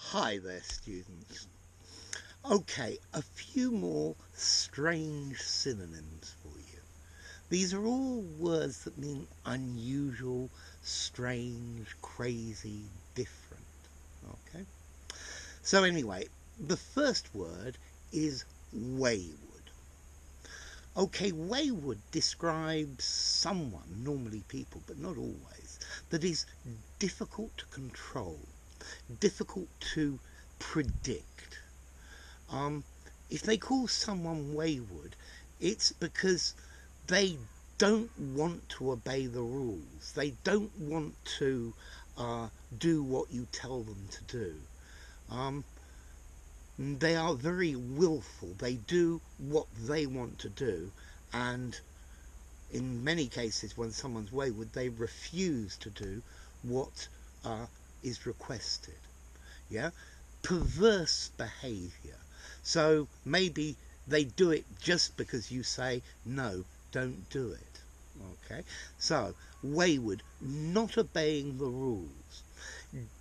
Hi there, students. Okay, a few more strange synonyms for you. These are all words that mean unusual, strange, crazy, different. Okay? So anyway, the first word is wayward. Okay, wayward describes someone, normally people, but not always, that is difficult to control, difficult to predict. If they call someone wayward, it's because they don't want to obey the rules. They don't want to do what you tell them to do. They are very willful. They do what they want to do, and in many cases when someone's wayward, they refuse to do what is requested. Yeah, perverse behavior. So maybe they do it just because you say no, don't do it. Okay, so wayward, not obeying the rules,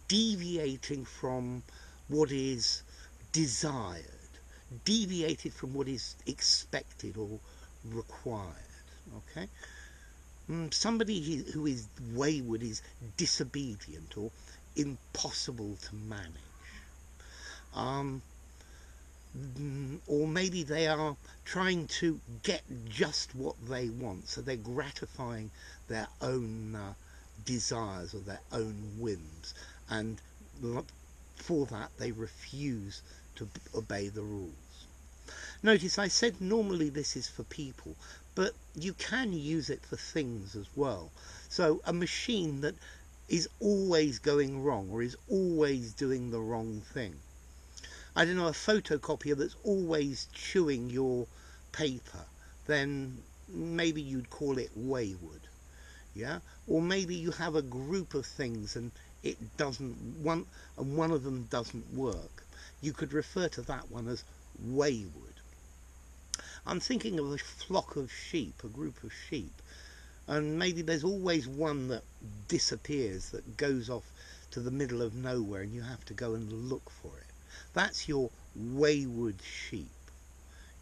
deviating from what is desired, deviated from what is expected or required. Okay, somebody who is wayward is disobedient or impossible to manage. Or maybe they are trying to get just what they want, so they're gratifying their own desires or their own whims, and for that they refuse to obey the rules. Notice I said normally this is for people, but you can use it for things as well. So a machine that is always going wrong or is always doing the wrong thing. I don't know, a photocopier that's always chewing your paper, then maybe you'd call it wayward. Yeah, or maybe you have a group of things and one of them doesn't work. You could refer to that one as wayward. I'm thinking of a flock of sheep, a group of sheep, and maybe there's always one that disappears, that goes off to the middle of nowhere and you have to go and look for it. That's your wayward sheep.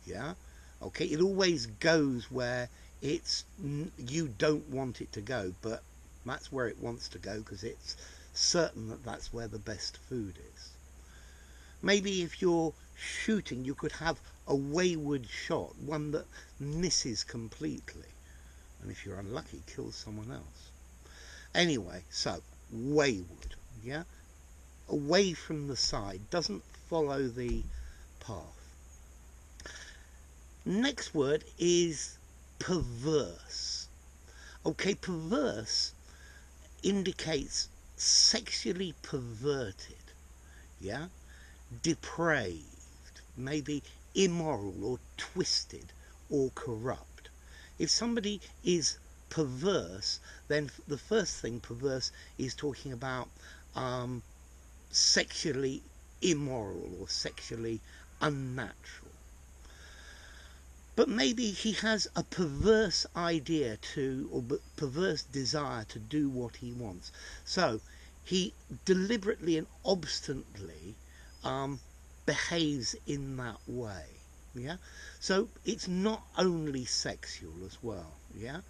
Yeah, okay, it always goes where you don't want it to go, but that's where it wants to go because it's certain that that's where the best food is. Maybe if you're shooting, you could have a wayward shot, one that misses completely, and if you're unlucky, kills someone else. Anyway, so wayward. Yeah, away from the side, doesn't follow the path. Next word is perverse. Okay, perverse indicates sexually perverted, yeah, depraved, maybe immoral or twisted or corrupt. If somebody is perverse, then the first thing perverse is talking about sexually immoral or sexually unnatural. But maybe he has a perverse idea or perverse desire to do what he wants. So he deliberately and obstinately behaves in that way. Yeah. So it's not only sexual as well. Yeah.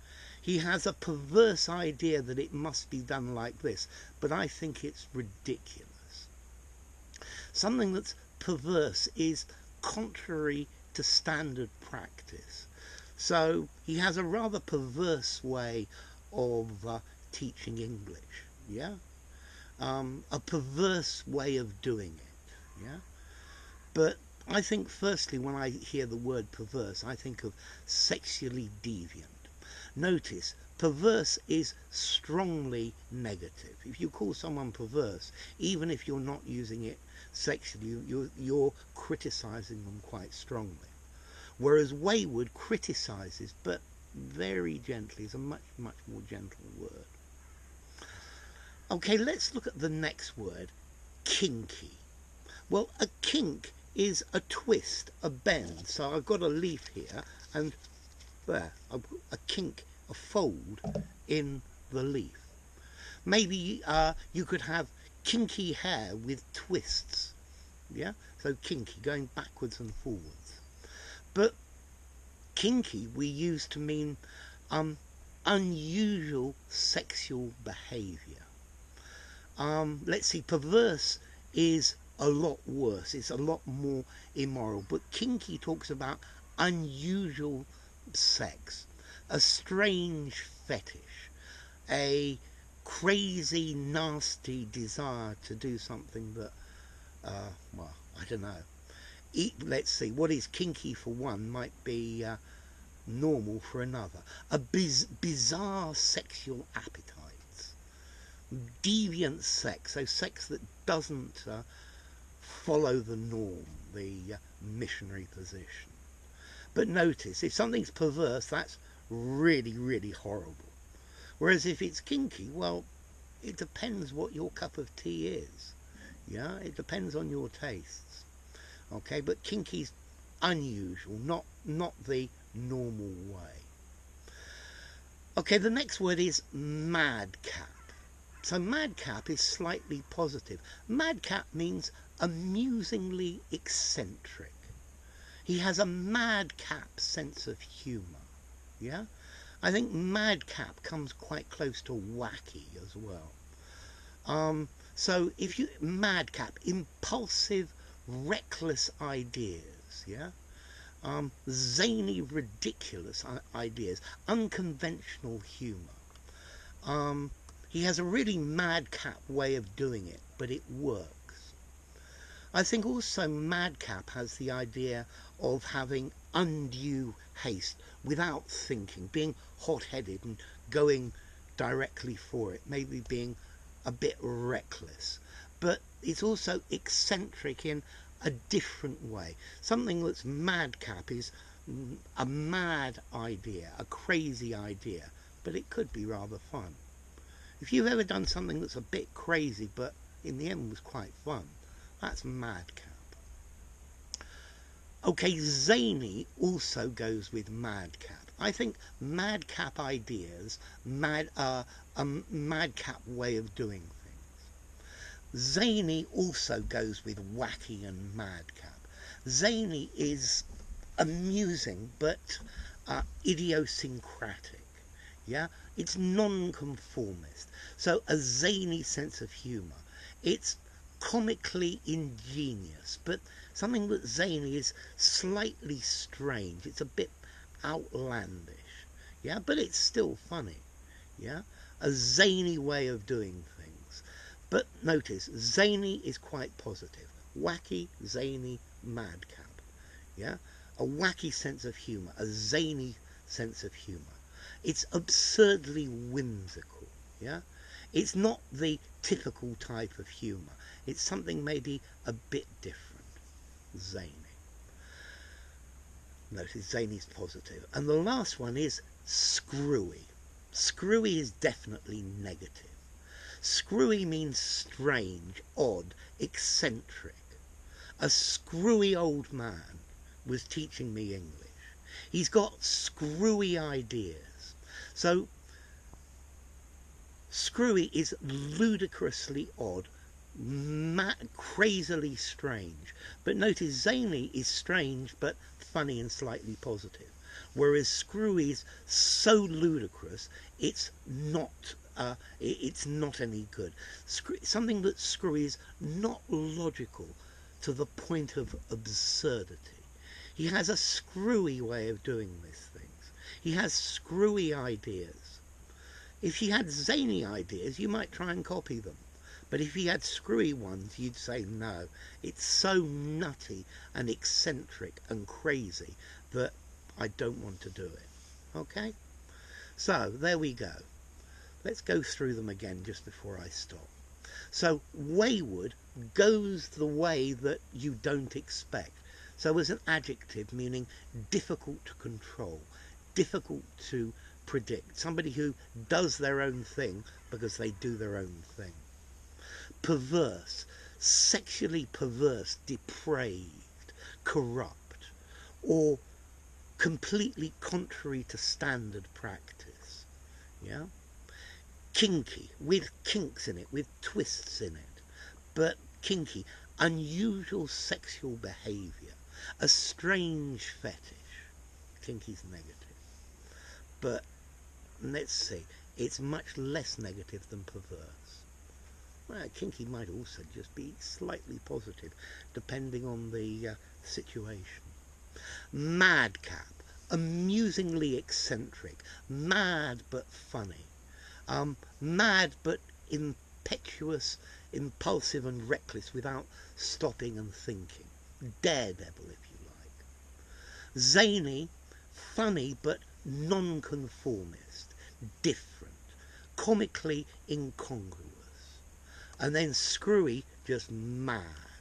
He has a perverse idea that it must be done like this, but I think it's ridiculous. Something that's perverse is contrary to standard practice. So he has a rather perverse way of teaching English. Yeah, a perverse way of doing it. Yeah, but I think firstly when I hear the word perverse, I think of sexually deviant. Notice, perverse is strongly negative. If you call someone perverse, even if you're not using it sexually, you're criticizing them quite strongly. Whereas wayward criticizes, but very gently, is a much, much more gentle word. Okay, let's look at the next word, kinky. Well, a kink is a twist, a bend. So I've got a leaf here, and there, I've got a kink, a fold in the leaf. Maybe you could have kinky hair with twists. Yeah, so kinky, going backwards and forwards. But kinky we use to mean unusual sexual behaviour. Let's see, perverse is a lot worse. It's a lot more immoral. But kinky talks about unusual sex, a strange fetish, a crazy, nasty desire to do something that, well, I don't know. Let's see, what is kinky for one might be normal for another. A bizarre sexual appetites, deviant sex, so sex that doesn't follow the norm, the missionary position. But notice, if something's perverse, that's really, really horrible. Whereas if it's kinky, well, it depends what your cup of tea is. Yeah, it depends on your tastes. Okay, but kinky's unusual, not the normal way. Okay, the next word is madcap. So madcap is slightly positive. Madcap means amusingly eccentric. He has a madcap sense of humour. Yeah, I think madcap comes quite close to wacky as well. So if you madcap, impulsive, reckless ideas. Yeah. Zany, ridiculous ideas, unconventional humour. He has a really madcap way of doing it, but it works. I think also madcap has the idea of having undue haste without thinking, being hot-headed and going directly for it, maybe being a bit reckless. But it's also eccentric in a different way. Something that's madcap is a mad idea, a crazy idea, but it could be rather fun. If you've ever done something that's a bit crazy but in the end was quite fun, that's madcap. Okay, zany also goes with madcap. I think madcap ideas, a madcap way of doing things. Zany also goes with wacky and madcap. Zany is amusing but idiosyncratic. Yeah, it's non-conformist. So a zany sense of humour. It's comically ingenious, but something that's zany is slightly strange. It's a bit outlandish. Yeah, but it's still funny. Yeah, a zany way of doing things. But notice, zany is quite positive. Wacky, zany, madcap. Yeah, a wacky sense of humour, a zany sense of humour. It's absurdly whimsical. Yeah, it's not the typical type of humour. It's something maybe a bit different. Zany. Notice zany's positive. And the last one is screwy. Screwy is definitely negative. Screwy means strange, odd, eccentric. A screwy old man was teaching me English. He's got screwy ideas. So, screwy is ludicrously odd, crazily strange. But notice zany is strange but funny and slightly positive. Whereas screwy is so ludicrous, it's not any good. Something that's screwy is not logical to the point of absurdity. He has a screwy way of doing these things. He has screwy ideas. If he had zany ideas, you might try and copy them. But if he had screwy ones, you'd say no. It's so nutty and eccentric and crazy that I don't want to do it. Okay? So, there we go. Let's go through them again just before I stop. So, wayward goes the way that you don't expect. So as an adjective, meaning difficult to control, difficult to predict. Somebody who does their own thing because they do their own thing. Perverse, sexually perverse, depraved, corrupt, or completely contrary to standard practice. Yeah? Kinky, with kinks in it, with twists in it. But kinky, unusual sexual behaviour, a strange fetish. Kinky's negative. But let's see, it's much less negative than perverse. Well, kinky might also just be slightly positive, depending on the situation. Madcap, amusingly eccentric, mad but funny, mad but impetuous, impulsive and reckless without stopping and thinking. Daredevil, if you like. Zany, funny but nonconformist, different, comically incongruous. And then Screwy, just mad,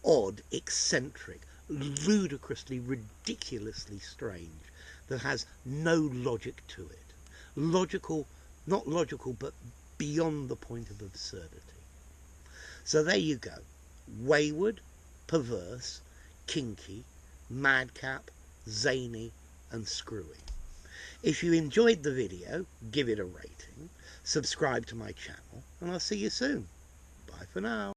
odd, eccentric, ludicrously, ridiculously strange, that has no logic to it. Logical, not logical, but beyond the point of absurdity. So there you go. Wayward, Perverse, Kinky, Madcap, Zany and Screwy. If you enjoyed the video, give it a rating, subscribe to my channel, and I'll see you soon. Bye for now.